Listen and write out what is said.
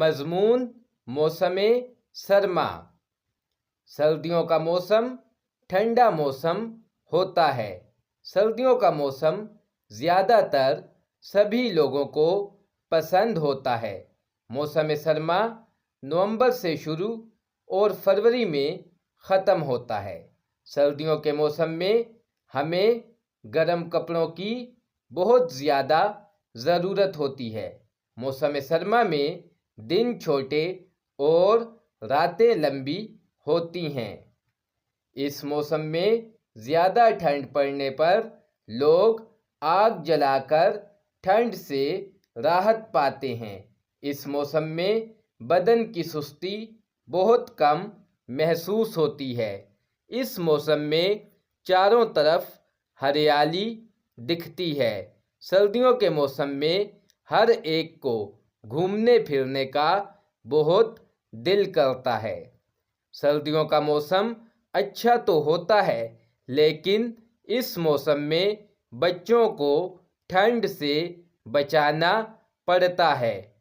مضمون موسم سرما۔ سردیوں کا موسم ٹھنڈا موسم ہوتا ہے۔ سردیوں کا موسم زیادہ تر سبھی لوگوں کو پسند ہوتا ہے۔ موسم سرما نومبر سے شروع اور فروری میں ختم ہوتا ہے۔ سردیوں کے موسم میں ہمیں گرم کپڑوں کی بہت زیادہ ضرورت ہوتی ہے۔ موسم سرما میں دن چھوٹے اور راتیں لمبی ہوتی ہیں۔ اس موسم میں زیادہ ٹھنڈ پڑنے پر لوگ آگ جلا کر ٹھنڈ سے راحت پاتے ہیں۔ اس موسم میں بدن کی سستی بہت کم محسوس ہوتی ہے۔ اس موسم میں چاروں طرف ہریالی دکھتی ہے۔ سردیوں کے موسم میں ہر ایک کو گھومنے پھرنے کا بہت دل کرتا ہے۔ سردیوں کا موسم اچھا تو ہوتا ہے، لیکن اس موسم میں بچوں کو ٹھنڈ سے بچانا پڑتا ہے۔